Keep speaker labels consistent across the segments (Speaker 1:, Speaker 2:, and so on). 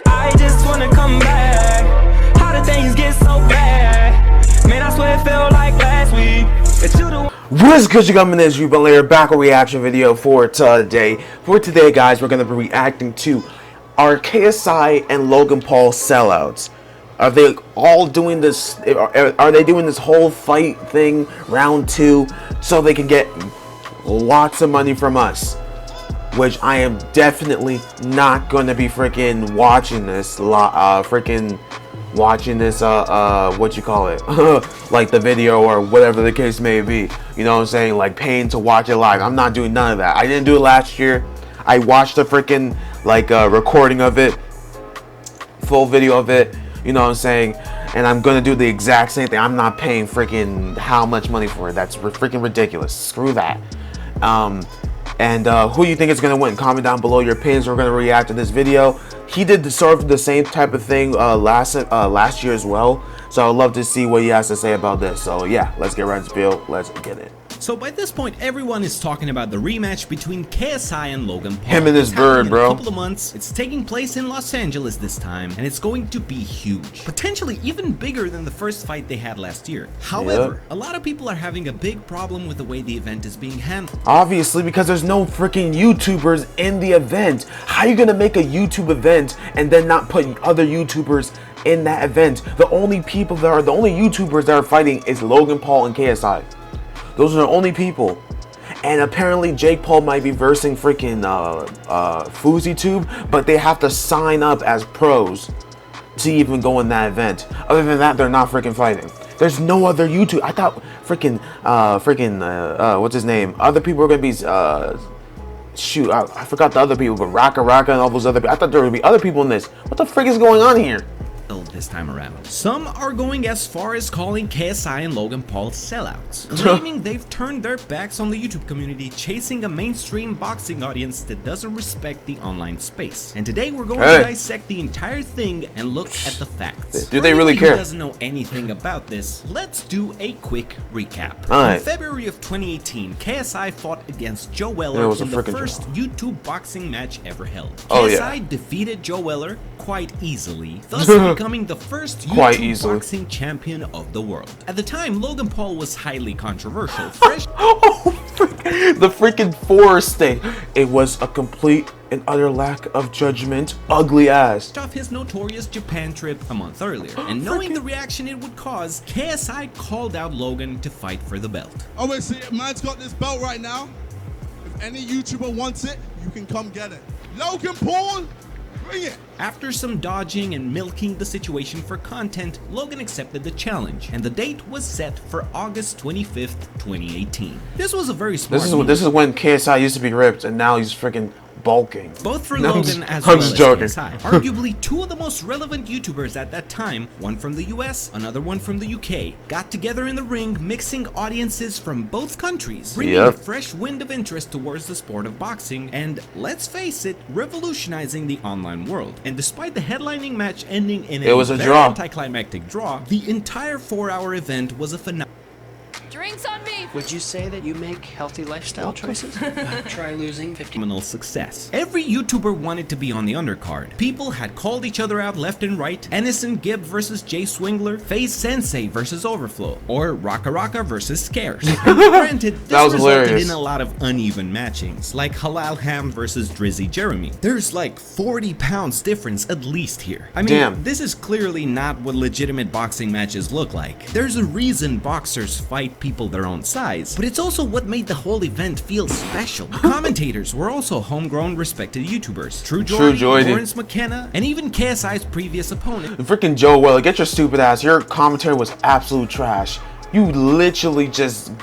Speaker 1: I just wanna come back. How did things get so bad? Man, I swear it felt like last week.
Speaker 2: What is good, you got? My name is Ruben Lair, back with a reaction video for today. For today, guys, we're gonna be reacting to our KSI and Logan Paul sellouts. Are they all doing this? Are they doing this whole fight thing, round 2, so they can get lots of money from us? Which I am definitely not gonna be freaking watching this. What you call it? Like the video or whatever the case may be. You know what I'm saying? Like paying to watch it live. I'm not doing none of that. I didn't do it last year. I watched the freaking recording of it, full video of it. You know what I'm saying? And I'm gonna do the exact same thing. I'm not paying freaking how much money for it. That's freaking ridiculous. Screw that. Who you think is gonna win? Comment down below your opinions. We're gonna react to this video. He did sort of the same type of thing last year as well. So I'd love to see what he has to say about this. So yeah, let's get right into the video. Let's get it.
Speaker 3: So by this point, everyone is talking about the rematch between KSI and Logan Paul.
Speaker 2: Him and his bird, bro.
Speaker 3: In a couple of months, it's taking place in Los Angeles this time, and it's going to be huge. Potentially even bigger than the first fight they had last year. However, a lot of people are having a big problem with the way the event is being handled.
Speaker 2: Obviously, because there's no freaking YouTubers in the event. How are you gonna make a YouTube event and then not put other YouTubers in that event? The only YouTubers that are fighting is Logan Paul and KSI. Those are the only people. And apparently Jake Paul might be versing freaking FouseyTube, but they have to sign up as pros to even go in that event. Other than that, they're not freaking fighting. There's no other YouTube. I thought freaking what's his name? Other people were gonna be shoot, I forgot the other people, but Raka and all those other people. I thought there would be other people in this. What the frick is going on here?
Speaker 3: This time around. Some are going as far as calling KSI and Logan Paul sellouts, claiming they've turned their backs on the YouTube community, chasing a mainstream boxing audience that doesn't respect the online space. And today we're going to dissect the entire thing and look at the facts.
Speaker 2: Do they really care?
Speaker 3: Who doesn't know anything about this, let's do a quick recap. In February of 2018, KSI fought against Joe Weller in the first YouTube boxing match ever held. KSI defeated Joe Weller quite easily, thus becoming the first YouTube boxing champion of the world. At the time, Logan Paul was highly controversial.
Speaker 2: The freaking Forest thing. It was a complete and utter lack of judgment. Ugly ass.
Speaker 3: Off his notorious Japan trip a month earlier, and knowing the reaction it would cause, KSI called out Logan to fight for the belt.
Speaker 4: Obviously, man's got this belt right now. If any YouTuber wants it, you can come get it. Logan Paul, bring it.
Speaker 3: After some dodging and milking the situation for content, Logan accepted the challenge, and the date was set for August 25th, 2018. This was a very smart move.
Speaker 2: This is when KSI used to be ripped, and now he's freaking bulking.
Speaker 3: Both for Logan as well as KSI. Arguably two of the most relevant YouTubers at that time, one from the US, another one from the UK, got together in the ring, mixing audiences from both countries, bringing a fresh wind of interest towards the sport of boxing, and let's face it, revolutionizing the online world. And despite the headlining match ending in a very anticlimactic draw, the entire 4-hour event was a phenomenon.
Speaker 5: Drinks on me!
Speaker 6: Would you say that you make healthy lifestyle choices? Try losing 50.
Speaker 3: Phenomenal success. Every YouTuber wanted to be on the undercard. People had called each other out left and right. Ennison Gibb versus Jay Swingler, FaZe Sensei versus Overflow, or Raka versus Scarce. Granted, this resulted in a lot of uneven matchings, like Halal Ham versus Drizzy Jeremy. There's like 40 pounds difference at least here. I mean, this is clearly not what legitimate boxing matches look like. There's a reason boxers fight people their own size, but it's also what made the whole event feel special. Commentators were also homegrown respected YouTubers. True Joy, Lawrence McKenna, and even KSI's previous opponent.
Speaker 2: Freaking Joe Weller, get your stupid ass. Your commentary was absolute trash. You literally just...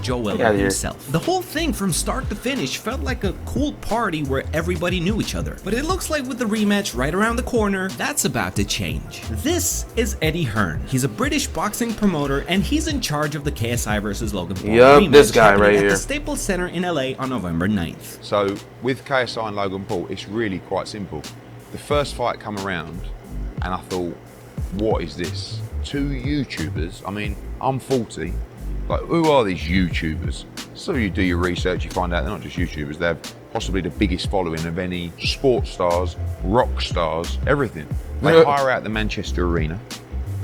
Speaker 3: Joe Weller himself. The whole thing from start to finish felt like a cool party where everybody knew each other. But it looks like with the rematch right around the corner, that's about to change. This is Eddie Hearn. He's a British boxing promoter, and he's in charge of the KSI versus Logan Paul rematch,
Speaker 2: this guy right here,
Speaker 3: at the Staples Center in LA on November 9th.
Speaker 7: So with KSI and Logan Paul, it's really quite simple. The first fight come around, and I thought, what is this? 2 YouTubers. I mean, I'm 40. Like, who are these YouTubers? So you do your research, you find out they're not just YouTubers, they have possibly the biggest following of any sports stars, rock stars, everything. They hire out the Manchester Arena.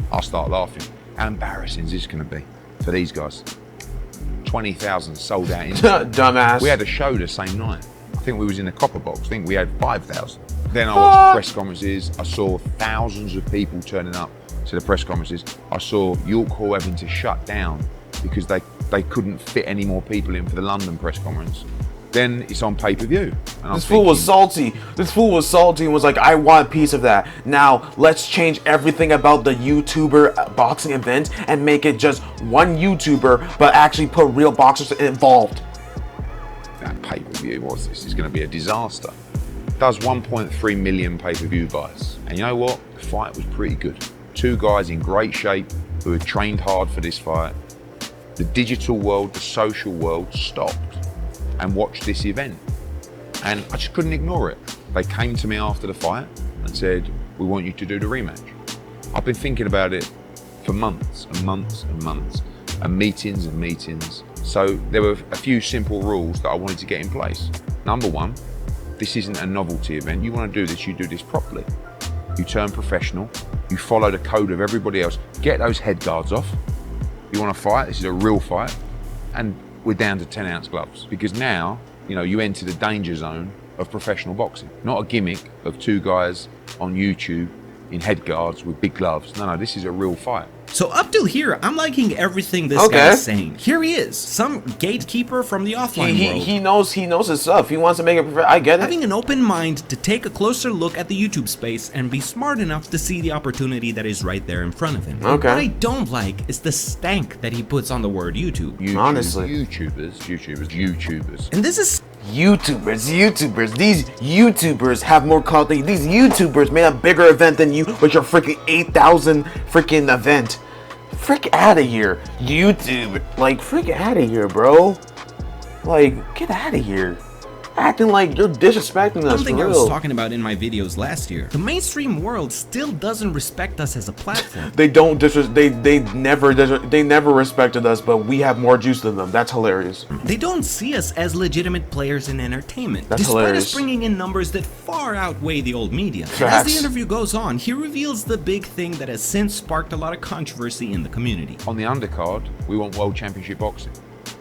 Speaker 7: I'll start laughing. How embarrassing is this going to be for these guys? 20,000 sold out.
Speaker 2: Dumbass.
Speaker 7: We had a show the same night. I think we was in the Copper Box. I think we had 5,000. Then I watched press conferences. I saw thousands of people turning up to the press conferences. I saw York Hall having to shut down because they couldn't fit any more people in for the London press conference. Then it's on pay-per-view.
Speaker 2: This fool was salty. This fool was salty and was like, I want a piece of that. Now, let's change everything about the YouTuber boxing event and make it just one YouTuber, but actually put real boxers involved.
Speaker 7: That pay-per-view, what's this? It's going to be a disaster. Does 1.3 million pay-per-view buys. And you know what? The fight was pretty good. Two guys in great shape who had trained hard for this fight. The digital world, the social world stopped and watched this event. And I just couldn't ignore it. They came to me after the fight and said, we want you to do the rematch. I've been thinking about it for months and months and months, and meetings and meetings. So there were a few simple rules that I wanted to get in place. Number one, this isn't a novelty event. You want to do this, you do this properly. You turn professional, you follow the code of everybody else. Get those head guards off. You want to fight, this is a real fight. And we're down to 10-ounce gloves, because now, you know, you enter the danger zone of professional boxing. Not a gimmick of two guys on YouTube in head guards with big gloves. No, this is a real fight.
Speaker 3: So up till here, I'm liking everything this guy is saying. Here he is, some gatekeeper from the offline world.
Speaker 2: He knows his stuff. He wants to make it. I get it.
Speaker 3: Having an open mind to take a closer look at the YouTube space and be smart enough to see the opportunity that is right there in front of him.
Speaker 2: Okay.
Speaker 3: What I don't like is the stank that he puts on the word YouTube.
Speaker 2: Honestly.
Speaker 7: YouTubers.
Speaker 3: And this is
Speaker 2: YouTubers. These YouTubers have more quality. These YouTubers made a bigger event than you with your freaking 8,000 freaking event. Frick out of here, YouTube. Like, frick out of here, bro. Like, get out of here. Acting like you're disrespecting us.
Speaker 3: something
Speaker 2: for
Speaker 3: I
Speaker 2: real.
Speaker 3: was talking about in my videos last year. The mainstream world still doesn't respect us as a platform.
Speaker 2: They don't they never respected us, but we have more juice than them. That's hilarious.
Speaker 3: They don't see us as legitimate players in entertainment,
Speaker 2: That's
Speaker 3: despite
Speaker 2: hilarious.
Speaker 3: us bringing in numbers that far outweigh the old media. And as
Speaker 2: Facts.
Speaker 3: the interview goes on, he reveals the big thing that has since sparked a lot of controversy in the community.
Speaker 7: On the undercard, we want World Championship Boxing.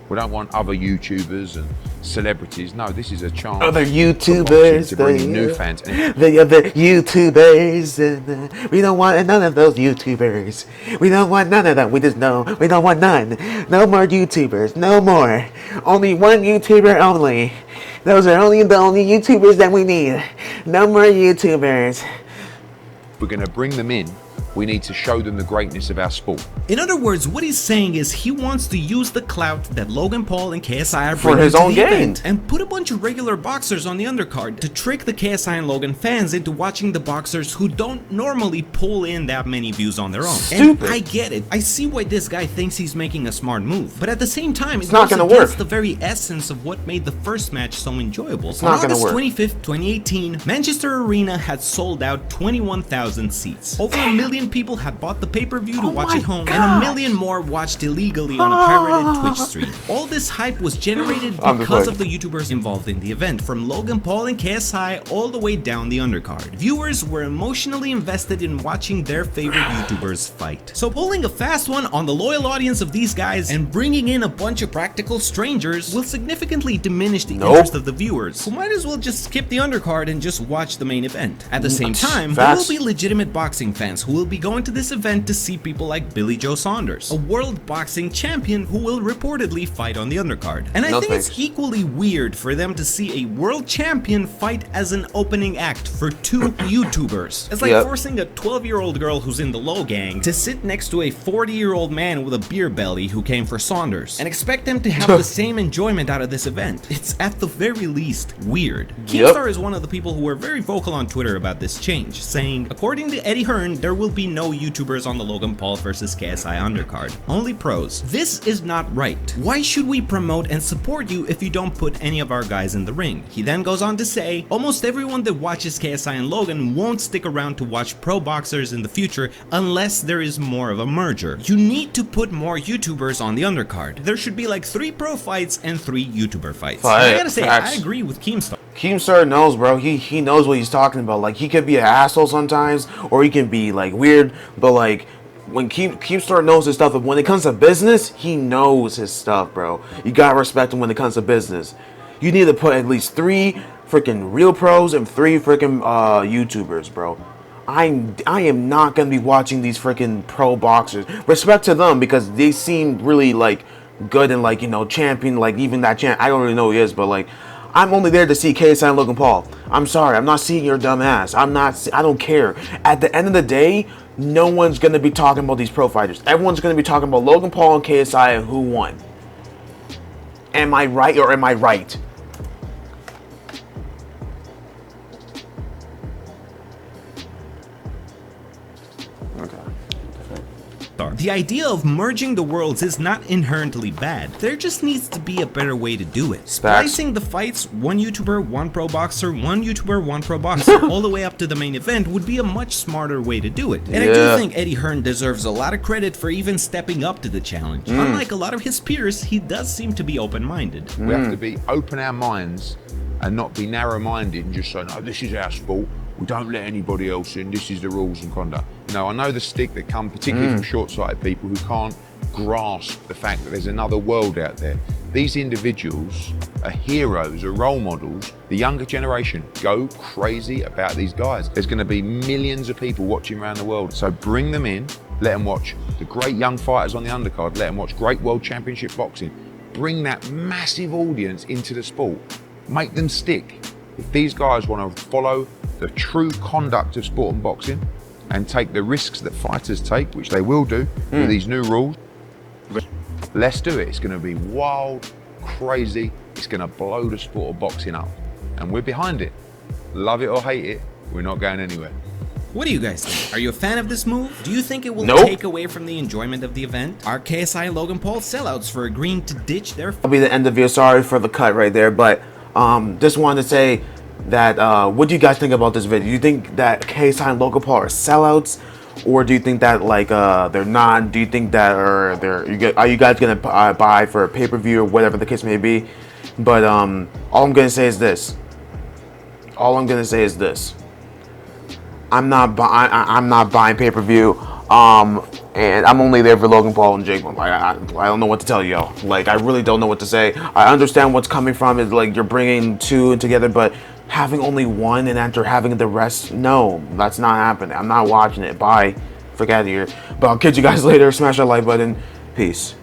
Speaker 7: We don't want other YouTubers and celebrities. No, this is a chance
Speaker 2: Other
Speaker 7: for
Speaker 2: YouTubers,
Speaker 7: boxing to bring in new fans. And
Speaker 2: the other YouTubers, we don't want none of those YouTubers. We don't want none of them. We don't want none. No more YouTubers. No more. Only one YouTuber only. Those are only the only YouTubers that we need. No more YouTubers.
Speaker 7: we're going to bring them in. We need to show them the greatness of our sport.
Speaker 3: In other words, what he's saying is he wants to use the clout that Logan Paul and KSI are
Speaker 2: For
Speaker 3: bringing
Speaker 2: his
Speaker 3: to
Speaker 2: own
Speaker 3: the
Speaker 2: gain.
Speaker 3: event and put a bunch of regular boxers on the undercard to trick the KSI and Logan fans into watching the boxers who don't normally pull in that many views on their own.
Speaker 2: Stupid.
Speaker 3: And I get it. I see why this guy thinks he's making a smart move. But at the same time, it's
Speaker 2: not
Speaker 3: goes
Speaker 2: gonna
Speaker 3: against
Speaker 2: work.
Speaker 3: the very essence of what made the first match so enjoyable.
Speaker 2: It's not
Speaker 3: on
Speaker 2: gonna
Speaker 3: August
Speaker 2: work.
Speaker 3: 25th, 2018, Manchester Arena had sold out 21,000 seats. Over 1 million people had bought the pay-per-view to watch
Speaker 2: my
Speaker 3: at home, and
Speaker 2: God.
Speaker 3: 1 million more watched illegally on a pirated Twitch stream. All this hype was generated because of the YouTubers involved in the event, from Logan Paul and KSI all the way down the undercard. Viewers were emotionally invested in watching their favorite YouTubers fight. So pulling a fast one on the loyal audience of these guys and bringing in a bunch of practical strangers will significantly diminish the interest of the viewers, who might as well just skip the undercard and just watch the main event. At the same time, there will be legitimate boxing fans who will be going to this event to see people like Billy Joe Saunders, a world boxing champion who will reportedly fight on the undercard. And I think it's equally weird for them to see a world champion fight as an opening act for two YouTubers. It's like forcing a 12-year-old girl who's in the low gang to sit next to a 40-year-old man with a beer belly who came for Saunders and expect them to have the same enjoyment out of this event. It's at the very least weird. Keemstar is one of the people who were very vocal on Twitter about this change, saying, according to Eddie Hearn, there will be be no YouTubers on the Logan Paul versus KSI undercard. Only pros. This is not right. Why should we promote and support you if you don't put any of our guys in the ring? He then goes on to say, almost everyone that watches KSI and Logan won't stick around to watch pro boxers in the future unless there is more of a merger. You need to put more YouTubers on the undercard. There should be like 3 pro fights and 3 YouTuber fights. And I gotta say, I agree with Keemstar.
Speaker 2: Keemstar knows, bro. He knows what he's talking about. Like, he could be an asshole sometimes, or he can be like weird, but like when Keemstar knows his stuff, when it comes to business, he knows his stuff, bro. You gotta respect him when it comes to business. You need to put at least 3 freaking real pros and 3 freaking YouTubers, bro. I am not gonna be watching these freaking pro boxers. Respect to them because they seem really like good and like, you know, champion, like even that champ. I don't really know who he is, but like I'm only there to see KSI and Logan Paul. I'm sorry, I'm not seeing your dumb ass. I don't care. At the end of the day, no one's gonna be talking about these pro fighters. Everyone's gonna be talking about Logan Paul and KSI and who won. Am I right or am I right?
Speaker 3: The idea of merging the worlds is not inherently bad. There just needs to be a better way to do it. Splicing the fights, 1 YouTuber, 1 pro boxer, 1 YouTuber, 1 pro boxer, all the way up to the main event would be a much smarter way to do it. And I do think Eddie Hearn deserves a lot of credit for even stepping up to the challenge. Unlike a lot of his peers, he does seem to be open-minded.
Speaker 7: We have to be open our minds and not be narrow-minded and just say, no, this is our sport. We don't let anybody else in. This is the rules and conduct. You know, I know the stick that come particularly from short-sighted people who can't grasp the fact that there's another world out there. These individuals are heroes, are role models. The younger generation go crazy about these guys. There's going to be millions of people watching around the world. So bring them in, let them watch the great young fighters on the undercard, let them watch great world championship boxing. Bring that massive audience into the sport. Make them stick. If these guys want to follow the true conduct of sport and boxing and take the risks that fighters take, which they will do with these new rules, let's do it. It's going to be wild, crazy. It's going to blow the sport of boxing up. And we're behind it. Love it or hate it, we're not going anywhere.
Speaker 3: What do you guys think? Are you a fan of this move? Do you think it will take away from the enjoyment of the event? Are KSI and Logan Paul sellouts for agreeing to ditch their...
Speaker 2: That'll be the end of your, sorry for the cut right there, but just wanted to say that what do you guys think about this video? Do you think that KSI and Logan Paul are sellouts, or do you think that like they're not? Do you think that are you guys gonna buy for a pay-per-view or whatever the case may be? But all I'm gonna say is this. I'm not buying pay-per-view. And I'm only there for Logan Paul and Jake. I don't know what to tell you, yo. Like, I really don't know what to say. I understand what's coming from is like you're bringing 2 together, but having only 1 and after having the rest, no, that's not happening. I'm not watching it. Bye. Forget it here. But I'll catch you guys later. Smash that like button. Peace.